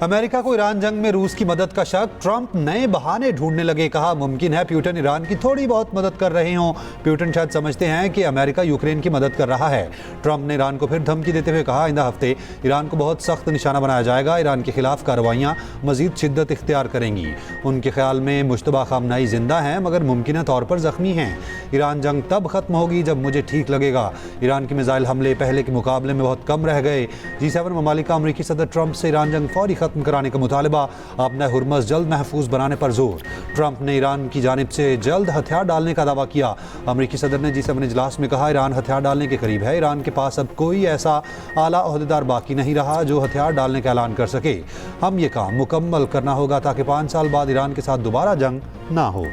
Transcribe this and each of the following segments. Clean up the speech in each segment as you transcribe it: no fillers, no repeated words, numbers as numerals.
America को Iran जंग में रूस की मदद का शक, ट्रंप नए बहाने ढूंढने लगे। कहा मुमकिन है पुतिन ईरान की थोड़ी बहुत मदद कर रहे हों। पुतिन शायद समझते हैं कि अमेरिका यूक्रेन की मदद कर रहा है। ट्रंप ने ईरान को फिर धमकी देते हुए कहा आइंदा हफ्ते ईरान को बहुत सख्त निशाना बनाया जाएगा। ईरान के खिलाफ कार्रवाइयाँ मजीद शिद्दत इख्तियार करेंगी। उनके ख्याल में मुश्तबा खामनाई जिंदा हैं मगर मुमकिन तौर पर जख्मी हैं। ईरान जंग तब खत्म होगी जब मुझे ठीक लगेगा। ईरान के मिसाइल हमले पहले के मुकाबले में बहुत कम रह गए। G7 ममालिक का अमरीकी सदर ट्रंप से ईरान जंग फौरी खत्म कराने का मुतालबा, अपना हुर्मस जल्द महफूज बनाने पर जोर। ट्रंप ने ईरान की जानिब से जल्द हथियार डालने का दावा किया। अमरीकी सदर ने G7 इजलास में कहा ईरान हथियार डालने के करीब है। ईरान के पास अब कोई ऐसा आला ओहदेदार बाकी नहीं रहा जो हथियार डालने का ऐलान कर सके। हम ये काम मुकम्मल करना होगा ताकि 5 साल बाद ईरान के साथ दोबारा जंग ना हो।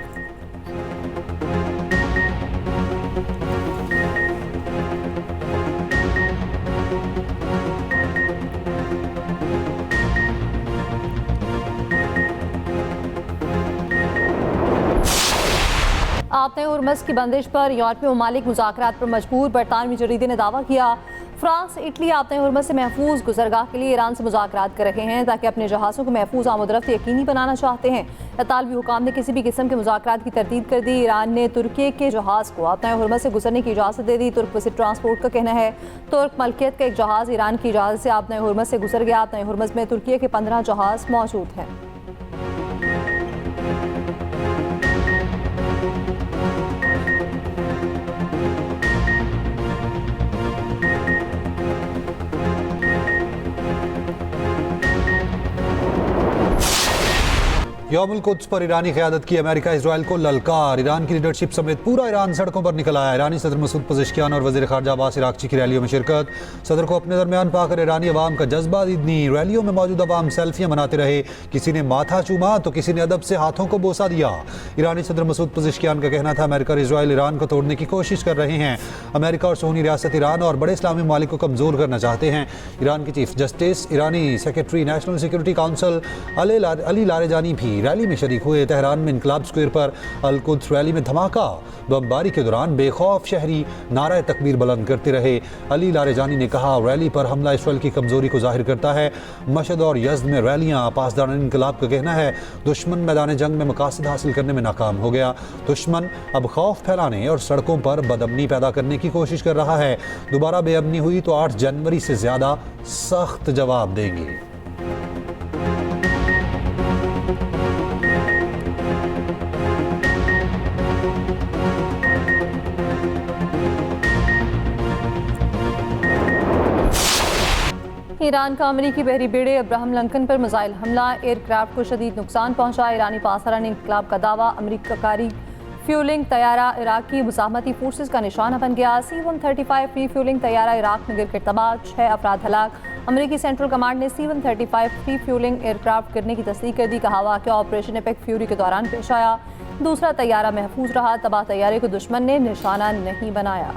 आपने हुर्मस की बंदिश पर यूरोपीय ममालिक मुज़ाकरात पर मजबूर। बरतानवी जरीदे ने दावा किया फ्रांस इटली आपने हुर्मस से महफूज गुजरगाह के लिए ईरान से मुज़ाकरात कर रहे हैं ताकि अपने जहाज़ों को महफूज आमदरफ्त यकीनी बनाना चाहते हैं। इतालवी हुकाम ने किसी भी किस्म के मुज़ाकरात की तरदीद कर दी। ईरान ने तुर्की के जहाज़ को आपने हुर्मस से गुजरने की इजाज़त दे दी। तुर्क वसी ट्रांसपोर्ट का कहना है तुर्क मलकियत का एक जहाज़ ईरान की इजाज़त से आपने हुर्मस से गुजर गया। आपने हुर्मस में तुर्की के 15 जहाज़ मौजूद हैं। यौमुल कुद्स पर ईरानी क़यादत की अमेरिका इजराइल को ललकार। ईरान की लीडरशिप समेत पूरा ईरान सड़कों पर निकल आया। ईरानी सदर मसूद पज़ेश्कियान और वज़ीर ख़ारजा अब्बास इराक़ची की रैलियों में शिरकत। सदर को अपने दरमियान पाकर ईरानी अवाम का जज्बा दीदनी। रैलियों में मौजूद अवाम सेल्फियाँ मनाते रहे। किसी ने माथा चूमा तो किसी ने अदब से हाथों को बोसा दिया। ईरानी सदर मसूद पज़ेश्कियान का कहना था अमेरिका और इजराइल ईरान को तोड़ने की कोशिश कर रहे हैं। अमेरिका और सोनी रियासत ईरान और बड़े इस्लामी ममालिक को कमज़ोर करना चाहते हैं। ईरान के चीफ जस्टिस, ईरानी secretary national security council Ali Larijani भी रैली में शरीक हुए। तेहरान में इनकलाब स्क्वायर पर अल कुद्स रैली में धमाका। बमबारी के दौरान बेखौफ शहरी नारा तकबीर बुलंद करते रहे। अली लारेजानी ने कहा रैली पर हमला इसराइल की कमजोरी को जाहिर करता है। मशहद और यज़्द में रैलियां। पासदार इनकलाब का कहना है दुश्मन मैदान जंग में मकासद हासिल करने में नाकाम हो गया। दुश्मन अब खौफ फैलाने और सड़कों पर बदअमनी पैदा करने की कोशिश कर रहा है। दोबारा बेअमनी हुई तो 8 जनवरी से ज्यादा सख्त जवाब देंगे। ईरान का अमरीकी बहरी बेड़े अब्राहम लिंकन पर मिसाइल हमला, एयरक्राफ्ट को शदीद नुकसान पहुंचा। ईरानी पासदार इनकलाब का दावा, अमरीकाकारी फ्यूलिंग तैयारा इराकी मुज़ाहमती फोर्सेस का निशाना बन गया। C-135 रीफ्यूलिंग तैयारा इराक में गिरकर तबाह, 6 अफराद हलाक। अमरीकी सेंट्रल कमांड ने C-135 रीफ्यूलिंग एयरक्राफ्ट गिरने की तस्दीक कर दी। कहा वाक़या ऑपरेशन एपेक फ्यूरी के दौरान पेश आया। दूसरा तैयारा महफूज रहा। तबाह तैयारे को दुश्मन ने निशाना नहीं बनाया।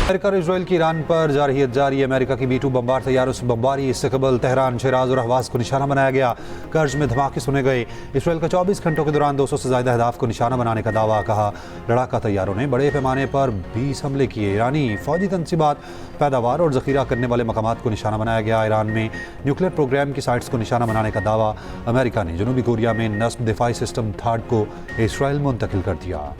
अमेरिका और इजराइल की ईरान पर जारी अमेरिका की B-2 बमबार तैयारों से बमबारी। इससे कबल तेहरान, शिराज और हवाज को निशाना बनाया गया। कर्ज में धमाके सुने गए। इसराइल का 24 घंटों के दौरान 200 से ज़्यादा अहदाफ को निशाना बनाने का दावा। कहा लड़ाका तैयारों ने बड़े पैमाने पर 20 हमले किए। ईरानी फौजी तनसीबात, पैदावार और ज़ख़ीरा करने वाले मकामात को निशाना बनाया गया। ईरान में न्यूक्लियर प्रोग्राम की साइट्स को निशाना बनाने का दावा। अमेरिका ने जनूबी कोरिया में नस्ब दिफाई सिस्टम थाड को इसराइल मुंतकिल कर दिया।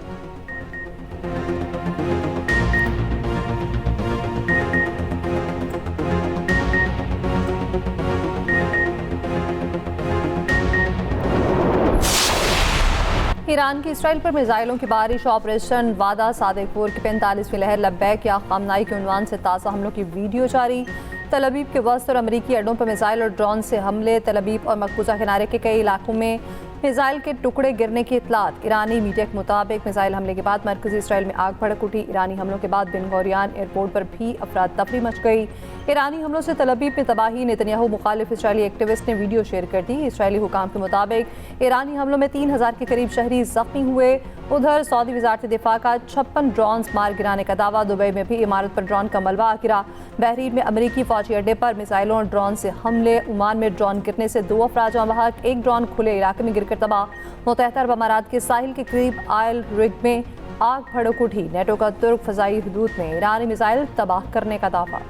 ईरान की इसराइल पर मिसाइलों की बारिश। ऑपरेशन वादा सादिक-4 की 45वीं लहर लब्बैक या खामनाई के उन्वान से ताज़ा हमलों की वीडियो जारी। तल अवीव के वस्त और अमरीकी अड्डों पर मिसाइल और ड्रोन से हमले। तल अवीव और मकबूजा किनारे के कई इलाकों में मिसाइल के टुकड़े गिरने की इतलात। ईरानी मीडिया के मुताबिक मिसाइल हमले के बाद मरकजी इसराइल में आग भड़क उठी। ईरानी हमलों के बाद बिन गौरियान एयरपोर्ट पर भी अफरा तफरी मच गई। ईरानी हमलों से तल अवीव में तबाही। नेतन्याहू मुखालिफ इसराइली एक्टिविस्ट ने वीडियो शेयर कर दी। इसराइली हुकाम के मुताबिक ईरानी हमलों में 3000 के करीब शहरी जख्मी हुए उधर सऊदी वजारत दिफा का 56 ड्रोन मार गिराने का दावा। दुबई में भी इमारत पर ड्रोन का मलबा गिरा। बहरीन में अमरीकी फौजी अड्डे पर मिसाइलों और ड्रोन से हमले। ओमान में ड्रोन गिरने से 2 अफराद जाँ बहक, 1 ड्रोन खुले इलाके में गिरकर तबाह। मुत्तहदा अरब अमारात के साहिल के करीब आयल रिग में आग भड़क उठी। नेटो का तुर्क फजाई हदूद में ईरानी मिसाइल तबाह करने का दावा।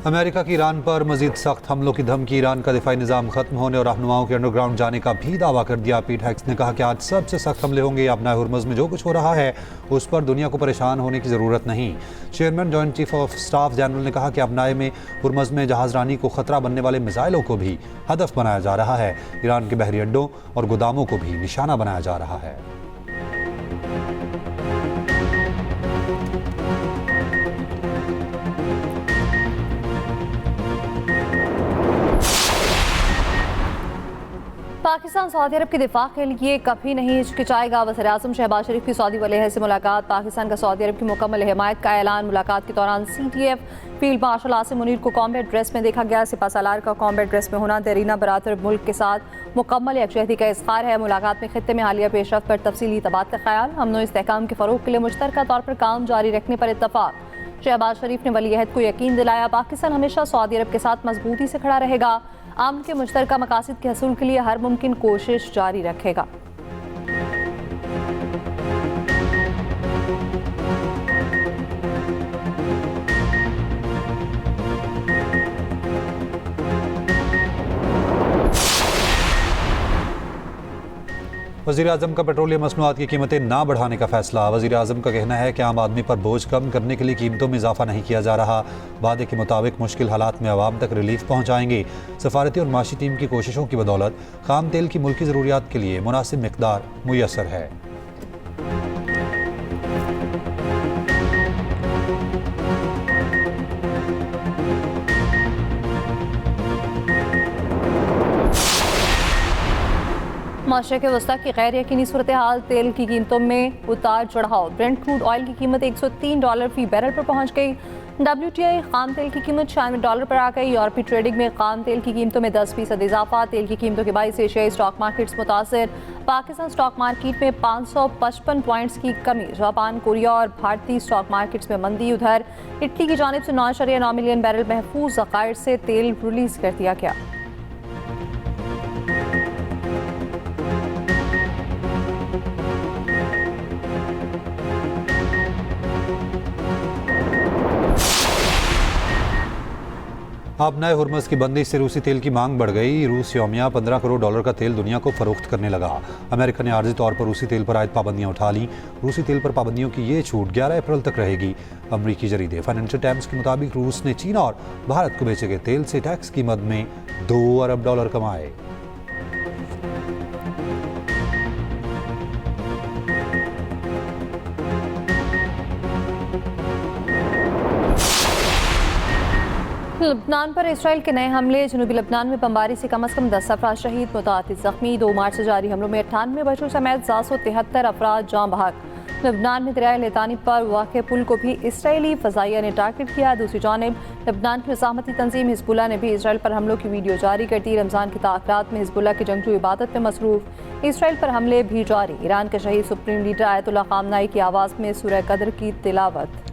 अमेरिका की ईरान पर मजीद सख्त हमलों की धमकी। ईरान का दिफाई निज़ाम खत्म होने और रहनुमाओं के अंडरग्राउंड जाने का भी दावा कर दिया। पीट हेग्स ने कहा कि आज सबसे सख्त हमले होंगे। अपना हुर्मुज़ में जो कुछ हो रहा है उस पर दुनिया को परेशान होने की ज़रूरत नहीं। Chairman joint chief of staff general ने कहा कि अपनाए में हुर्मुज़ में जहाज़रानी को खतरा बनने वाले मिसाइलों को भी हदफ बनाया जा रहा है। ईरान के बहरी अड्डों और गोदामों को भी निशाना बनाया जा रहा है। पाकिस्तान सऊदी अरब के दिफा के लिए कभी नहीं हिचकिचाएगा। वज़ीर-ए-आज़म शहबाज शरीफ की सऊदी वली अहद से मुलाकात। पाकिस्तान का सऊदी अरब की मुकम्मल हिमायत का ऐलान। मुलाकात के दौरान CTF field marshal Asim Munir को कॉम्बैट ड्रेस में देखा गया। सिपा सालार का कॉम्बैट ड्रेस में होना देरीना बरातर मुल्क के साथ मुकम्मल यकजहती का इज़हार है। मुलाकात में खित्ते में हालिया पेशरफ्त पर तफसीली तबादला ख्याल। अमन व इस्तेहकाम के फ़रोग़ के लिए मुश्तरका तौर पर काम जारी रखने पर इत्तफ़ाक़। शहबाज शरीफ ने वली अहद को यकीन दिलाया पाकिस्तान हमेशा सऊदी अरब के साथ मजबूती से खड़ा रहेगा। आम के मुश्तरका मकासद के हसूल के लिए हर मुमकिन कोशिश जारी रखेगा। वज़ीर-ए-आज़म का पेट्रोलियम मसनूआत की कीमतें ना बढ़ाने का फैसला। वज़ीर-ए-आज़म का कहना है कि आम आदमी पर बोझ कम करने के लिए कीमतों में इजाफा नहीं किया जा रहा। वादे के मुताबिक मुश्किल हालात में आवाम तक रिलीफ पहुँचाएंगे। सफारती और माशी टीम की कोशिशों की बदौलत खाम तेल की मुल्की ज़रूरियात के लिए मुनासिब मिकदार मुयस्सर है। मशरिक़ वस्ता की गैर यकीनी सूरत हाल। तेल की कीमतों में उतार चढ़ाव। ब्रेंट क्रूड ऑयल की कीमत $103 फी बैरल पर पहुंच गई। WTI खाम तेल की कीमत $96 पर आ गई। यूरोपीय ट्रेडिंग में खाम तेल की कीमतों में 10% इजाफा। तेल की कीमतों के बायस एशियाई स्टॉक मार्केट्स मुतासर। पाकिस्तान स्टॉक मार्केट में 555 पॉइंट्स की कमी। जापान, कोरिया और भारतीय स्टॉक मार्केट्स में मंदी। उधर इटली की जानिब से 9.9 मिलियन बैरल महफूज ज़खायर से तेल रिलीज कर दिया गया। अब नए हुर्मुज़ की बंदी से रूसी तेल की मांग बढ़ गई। रूस यौमिया $15 करोड़ का तेल दुनिया को फरोख्त करने लगा। अमेरिका ने आर्जी तौर पर रूसी तेल पर आयद पाबंदियां उठा लीं। रूसी तेल पर पाबंदियों की ये छूट 11 अप्रैल तक रहेगी। अमरीकी जरीदे फाइनेंशियल टाइम्स के मुताबिक रूस ने चीन और भारत को बेचे गए तेल से टैक्स की मद में $2 अरब कमाए। लबनान पर इसराइल के नए हमले। जनूबी लबनान में बमबारी से कम 10 अफराद शहीद, मुतअद्दिद जख्मी। 2 मार्च से जारी हमलों में 98 बच्चों समेत 773 अफराद जाँ बहक। लबनान में दरियाए लितानी पर वाक़ पुल को भी इसराइली फ़ज़ाइया ने टारगेट किया। दूसरी जानिब लबनान की मज़ाहमती तंजीम हिज़्बुल्लाह ने भी इसराइल पर हमलों की वीडियो जारी कर दी। रमज़ान के ताक़रात में हिज़्बुल्लाह की जंगजू इबादत में मसरूफ़। इसराइल पर हमले भी जारी। ईरान के शहीद सुप्रीम लीडर आयतुल्लाह ख़ामनाई की आवाज़ में सूरह क़द्र की तिलावत।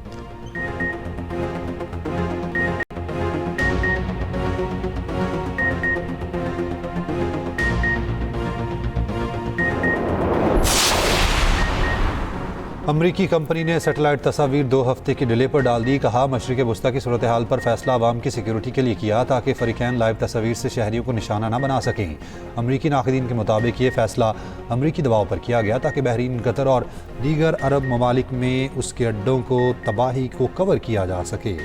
अमरीकी कंपनी ने सैटेलाइट तस्वीर 2 हफ्ते की डिले पर डाल दी। कहा मशरिक़ वस्ता की सूरत हाल पर फैसला अवाम की सिक्योरिटी के लिए किया ताकि फ़रीक़ैन लाइव तस्वीर से शहरियों को निशाना न बना सकें। अमरीकी नाक़दीन के मुताबिक ये फ़ैसला अमरीकी दबाव पर किया गया ताकि बहरीन, कतर और दीगर अरब ममालिक में उसके अड्डों को तबाही को कवर किया जा सके।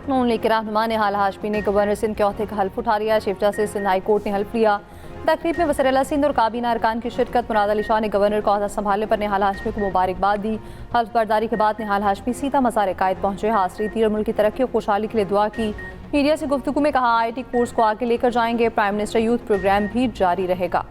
नून लीग के रहनुमा निहाल हाशमी ने गवर्नर सिंध के ओहदे का हल्फ उठा लिया। Chief justice Sindh high court ने हल्फ लिया। तकरीब में वज़ीर-ए-आला सिंध और काबीना अरकान की शिरकत। मुराद अली शाह ने गवर्नर का ओहदा संभालने पर निहाल हाशमी को मुबारकबाद दी। हल्फ बर्दारी के बाद निहाल हाशमी सीधा मज़ार कायद पहुंचे। हाज़रीन और मुल्क की तरक्की और खुशहाली के लिए दुआ की। मीडिया से गुफ्तगू में कहा, IIT कोर्स को आगे लेकर जाएंगे। प्राइम मिनिस्टर यूथ प्रोग्राम भी जारी रहेगा।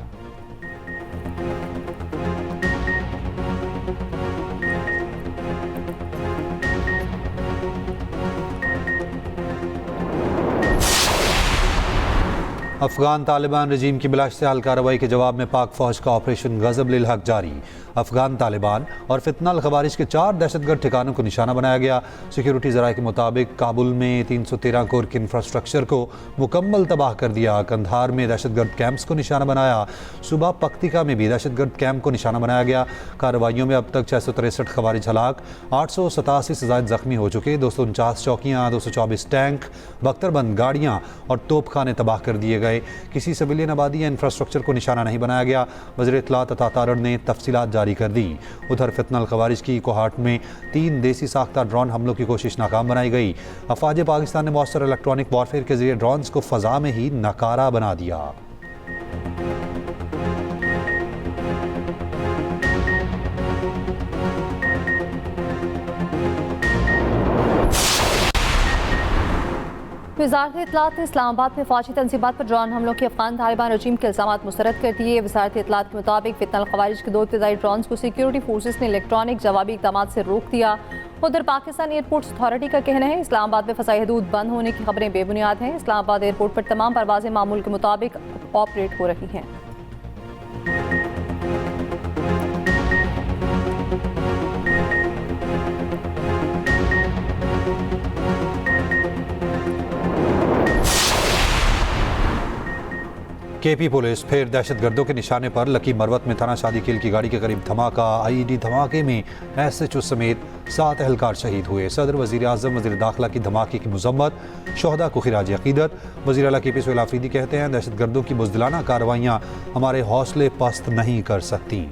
अफगान तालिबान रजीम की बिलाश्तिहाल कार्रवाई के जवाब में पाक फौज का ऑपरेशन गजब लिल हक जारी। अफगान तालिबान और फितना अल खवारिज के 4 दहशतगर्द ठिकानों को निशाना बनाया गया। सिक्योरिटी जराये के मुताबिक काबुल में 313 कोर के इंफ्रास्ट्रक्चर को मुकम्मल तबाह कर दिया। कंधार में दहशतगर्द कैंप्स को निशाना बनाया। सुबह पख्तिका में भी दहशतगर्द कैंप को निशाना बनाया गया। कार्रवाइयों में अब तक 663 खवारिज हलाक, 887 से ज़ायद जख्मी हो चुके। 249 चौकियाँ, 224 टैंक, बख्तरबंद गाड़ियाँ और तोपखाने तबाह कर दिए गए। किसी सिविलियन आबादी या इंफ्रास्ट्रक्चर को निशाना नहीं बनाया गया। वज़ीर इत्तलात अता तारड़ ने तफसीलात जारी कर दी। उधर फितना अल खवारिज की कोहाट में 3 देसी साख्ता ड्रोन हमलों की कोशिश नाकाम बनाई गई। अफवाज पाकिस्तान ने मौसर इलेक्ट्रॉनिक वॉरफेयर के जरिए ड्रोन्स को फ़ज़ा में ही नकारा बना दिया। वज़ारत इत्तलात ने इस्लामाबाद में फौजी तंजीमात पर ड्रोन हमलों के अफगान तालिबान रजीम के इल्ज़ामात मुस्तरद कर दिए। वज़ारत इत्तलात के मुताबिक फितना अल खवारिज के 2 इब्तदाई ड्रोन्स को सिक्योरिटी फोर्सेस ने इलेक्ट्रॉनिक जवाबी इक़दाम से रोक दिया। उधर पाकिस्तान एयरपोर्ट्स अथॉरिटी का कहना है इस्लामाबाद में फ़ज़ाई हदूद बंद होने की खबरें बेबुनियाद हैं। इस्लामाबाद एयरपोर्ट पर तमाम परवाज़ें मामूल के मुताबिक ऑपरेट हो रही हैं। केपी पुलिस फिर दहशतगर्दों के निशाने पर। लकी मरवत में थाना शादी खेल की गाड़ी के करीब धमाका। IED धमाके में SHO समेत 7 एहलकार शहीद हुए। सदर वज़ीर आज़म वज़ीर दाखिला की धमाके की मज़म्मत, शोहदा को खिराज अक़ीदत। वज़ीर आला KP सोहेल आफरीदी कहते हैं दहशतगर्दों की बुज़दिलाना कार्रवाइयाँ हमारे हौसले पस्त नहीं कर सकती।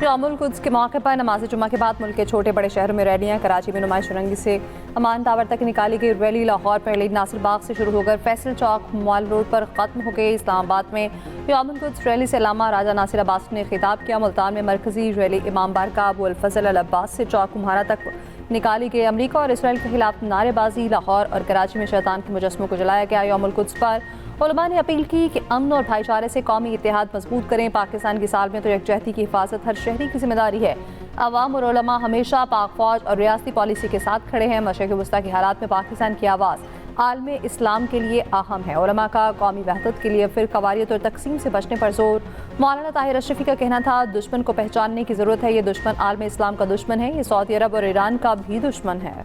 यौमुल कुद्स के मौके पर नमाज जुमा के बाद मुल्क के छोटे बड़े शहरों में रैलियां। कराची में नुमाइश रंगी से अमान टावर तक निकाली गई रैली लाहौर पहले नासिर बाग से शुरू होकर फैसल चौक मॉल रोड पर खत्म हो गई। इस्लामाबाद में यौमुल कुद्स रैली से अल्लामा राजा नासिर अब्बास ने खिताब किया। मुल्तान में मरकजी रैली इमाम बारका अबू अल फजल अल अब्बास से चौक कुम्हारा तक निकाली गई। अमरीका और इसराइल के खिलाफ नारेबाजी। लाहौर और कराची में शैतान के मुजस्समों को जलाया गया। यौमुल कुद्स पर उलमा ने अपील की कि अमन और भाईचारे से कौमी इत्तेहाद मजबूत करें। पाकिस्तान की साल में तो यकजहती की हिफाजत हर शहरी की जिम्मेदारी है। अवाम और उलमा हमेशा पाक फौज और रियासती पॉलिसी के साथ खड़े हैं। मशरिक़ वस्ता के हालात में पाकिस्तान की आवाज़ आलम इस्लाम के लिए अहम है। उलमा का कौमी वहदत के लिए फिर कवारियत और तकसीम से बचने पर जोर। मौलाना ताहिर अशरफी का कहना था दुश्मन को पहचानने की ज़रूरत है। ये दुश्मन आलम इस्लाम का दुश्मन है। ये सऊदी अरब और ईरान का भी दुश्मन है।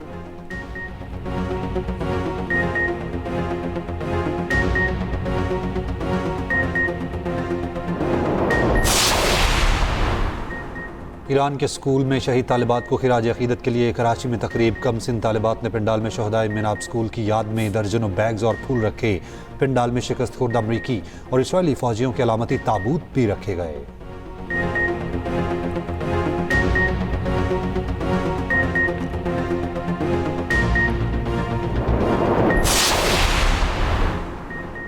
ईरान के स्कूल में शहीद तालिबात को खिराज अक़ीदत के लिए कराची में तकरीब। कम सिन तालिबात ने पिंडाल में शहदाए मिनाब स्कूल की याद में दर्जनों बैग्स और फूल रखे। पिंडाल में शिकस्त खुर्द अमरीकी और इसराइली फौजियों के अलामती ताबूत भी रखे गए।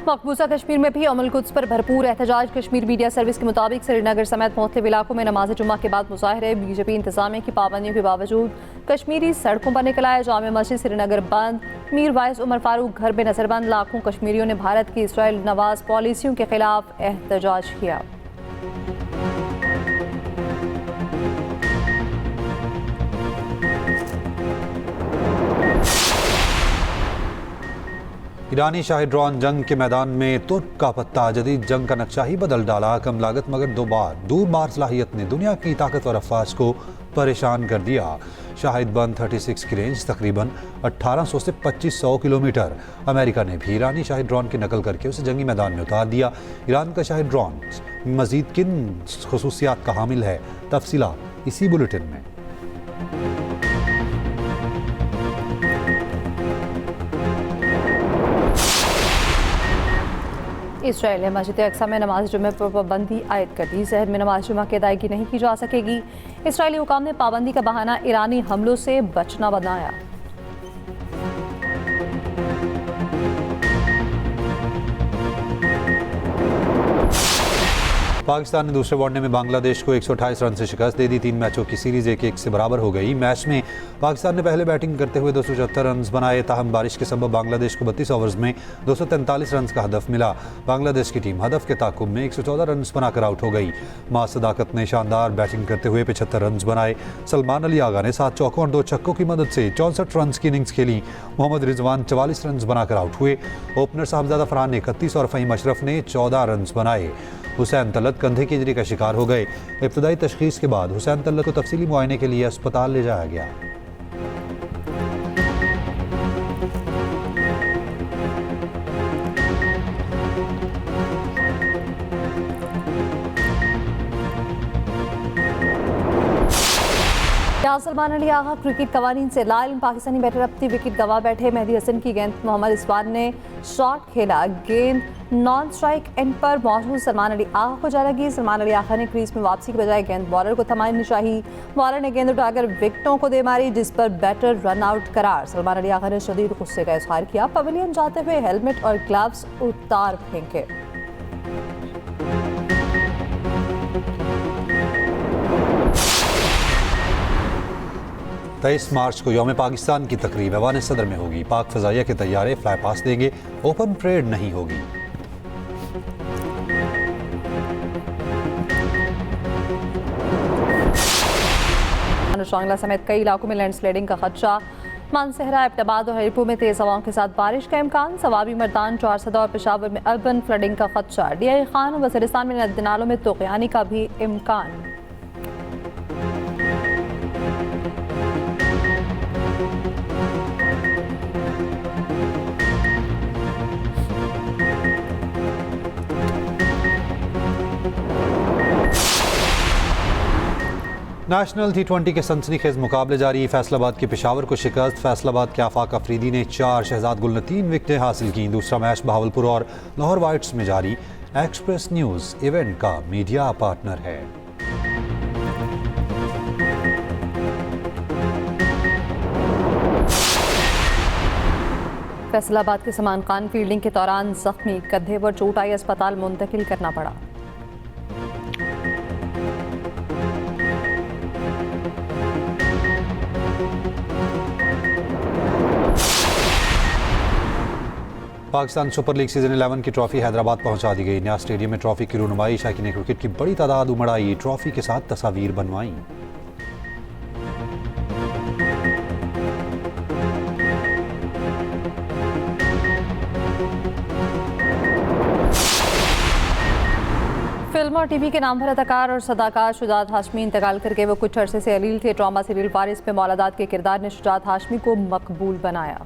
मकबूजा कश्मीर में भी यौमुल कुद्स पर भरपूर एहतजाज। कश्मीर मीडिया सर्विस के मुताबिक श्रीनगर समेत मुख्तलिफ इलाकों में नमाज जुमा के बाद मुजाहरे। BJP इंतजामिया की पाबंदियों के बावजूद कश्मीरी सड़कों पर निकल आए। जामे मस्जिद श्रीनगर बंद। मीर वाइस उमर फारूक घर में नजरबंद। लाखों कश्मीरियों ने भारत की इसराइल नवाज पॉलिसियों के खिलाफ एहतजाज किया। ईरानी शाही ड्रोन जंग के मैदान में तुर्क का पत्ता। जदीद जंग का नक्शा ही बदल डाला। कम लागत मगर दूर बार सलाहियत ने दुनिया की ताकतवर अफवाज को परेशान कर दिया। शाहिद बंद 36 की रेंज तकरीबन 1800 से 2500 किलोमीटर। अमेरिका ने भी ईरानी शाही ड्रोन की नकल करके उसे जंगी मैदान में उतार दिया। ईरान का शाही ड्रोन मजीद किन खसूसियात का हामिल है, तफसीलात इसी बुलेटिन में। इसराइल ने मस्जिद अक्सा में नमाज जुमे पर पाबंदी आयद कर दी। शहर में नमाज जुमा की अदायगी नहीं की जा सकेगी। इसराइली हुकाम ने पाबंदी का बहाना ईरानी हमलों से बचना बनाया। पाकिस्तान ने दूसरे वनडे में बांग्लादेश को 128 रन से शिकस्त दे दी। 3 मैचों की सीरीज 1-1 से बराबर हो गई। मैच में पाकिस्तान ने पहले बैटिंग करते हुए 274 रन बनाए, ताहम बारिश के सबब बांग्लादेश को 32 ओवर्स में 243 रन का हदफ मिला। बांग्लादेश की टीम हदफ के ताकुब में 114 रन बनाकर आउट हो गई। मां सदाकत ने शानदार बैटिंग करते हुए 75 रन बनाए। सलमान अली आगा ने 7 चौकों और 2 छक्कों की मदद से 64 रन की इनिंग्स खेली। मोहम्मद रिजवान 44 रन बनाकर आउट हुए। ओपनर साहबजादा फरहान ने 31 और फ़हीम अशरफ ने 14 रन बनाए। हुसैन तलत कंधे की इंजरी का शिकार हो गए। इब्तदाई तशखीस के बाद हुसैन तलत को तफसीली मुआयने के लिए अस्पताल ले जाया गया। सलमान अली आगा क्रिकेट कवानीन से लाइल। पाकिस्तानी बैटर अपनी विकेट गंवा बैठे। मेहदी हसन की गेंद मोहम्मद इस्बान ने शॉट खेला। गेंद नॉन स्ट्राइक एंड पर मौजूद सलमान अली आगा को जा लगी। सलमान अली आगा ने क्रीज में वापसी के बजाय गेंद बॉलर को थमानी चाहिए। बॉलर ने गेंद उठाकर विकेटों को दे मारी, जिस पर बैटर रन आउट करार। सलमान अली आगा ने शदीद गुस्से का इजहार किया। पवेलियन जाते हुए हेलमेट और ग्लव्स उतार फेंके। 23 मार्च को यौम पाकिस्तान की तकरीब ऐवान सदर में होगी। पाक फ़ज़ाइया के तैयारे फ्लाई पास देंगे। ओपन परेड नहीं होगी। शांगला समेत कई इलाकों में लैंडस्लाइडिंग का खदशा। मानसहरा, एबटाबाद और हरीपुर में तेज हवाओं के साथ बारिश का इम्कान। सवाबी, मर्दान, चौरसदा और पेशावर में अर्बन फ्लडिंग का खदशा। DI खान और वज़ीरिस्तान में नदी नालों में तुग़यानी का भी इम्कान। नेशनल T20 के सनसनीखेज मुकाबले जारी। फैसलाबाद के पेशावर को शिकस्त। फैसलाबाद के आफाक अफरीदी ने 4, शहजाद गुल ने 3 विकेटें हासिल की। दूसरा मैच बहावलपुर और लाहौर वाइट्स में जारी। एक्सप्रेस न्यूज़ इवेंट का मीडिया पार्टनर है। फैसलाबाद के समान खान फील्डिंग के दौरान जख्मी, कंधे पर चोट आई, अस्पताल मुंतकिल करना पड़ा। पाकिस्तान सुपर लीग सीजन 11 की ट्रॉफी हैदराबाद पहुंचा दी गई। नया स्टेडियम में ट्रॉफी की रुनुमाई। शायकीन क्रिकेट की बड़ी तादाद उमड़ आई। ट्रॉफी के साथ तस्वीर बनवाई। फिल्म और टीवी के नाम पर अदाकार और सदाकार शुजात हाशमी इंतकाल करके वो कुछ अरसे से अलील थे। ट्रॉमा सीरियल वारिस में मौलादात के किरदार ने शुजात हाशमी को मकबूल बनाया।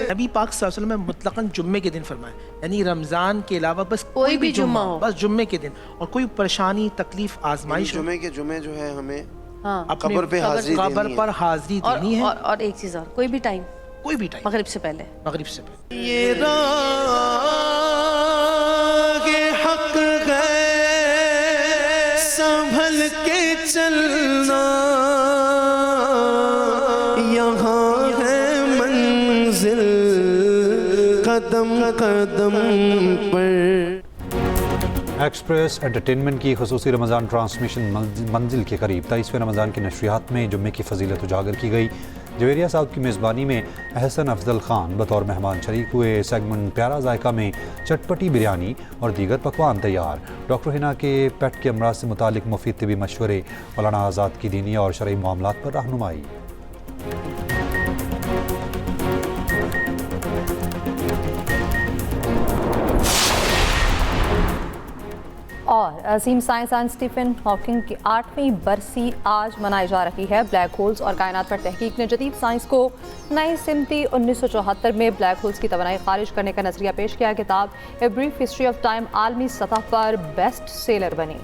नबी पाक सल्लल्लाहु अलैहि वसल्लम ने मुतलकन जुम्मे के दिन फरमाया, यानी रमजान के अलावा बस कोई भी जुम्मा हो, बस जुम्मे के दिन, और कोई परेशानी, तकलीफ, आजमाइश हो, जुम्मे जो है हमें अपने कब्र पे हाजिरी कब्र पर हाजिरी देनी है। और एक चीज और, कोई भी टाइम मगरिब से पहले ये रागे हक है संभल के चलना, यहाँ है मंजिल कदम कदम पर। एक्सप्रेस एंटरटेनमेंट की खुसूसी रमज़ान ट्रांसमिशन मंजिल के करीब 23वें रमज़ान की नशरियात में जुम्मे की फजीलत उजागर की गई। जवेरिया साहब की मेज़बानी में अहसन अफजल खान बतौर मेहमान शरीक हुए। सेगमेंट प्यारा जायका में चटपटी बिरयानी और दीगर पकवान तैयार। डॉक्टर हिना के पेट के अमराज से मुतालिक मुफीद तिबी मशवरे, मौलाना आज़ाद की दीनी और शरई मामलात पर रहनुमाई। और अजीम साइंसदान स्टीफन हॉकिंग की 8वीं बरसी आज मनाई जा रही है। ब्लैक होल्स और कायनात पर तहकीक ने जदीद साइंस को नई सिमती 1974 में ब्लैक होल्स की तवानाई खारिज करने का नजरिया पेश किया। किताब a brief history of time आलमी सतह पर बेस्ट सेलर बनी।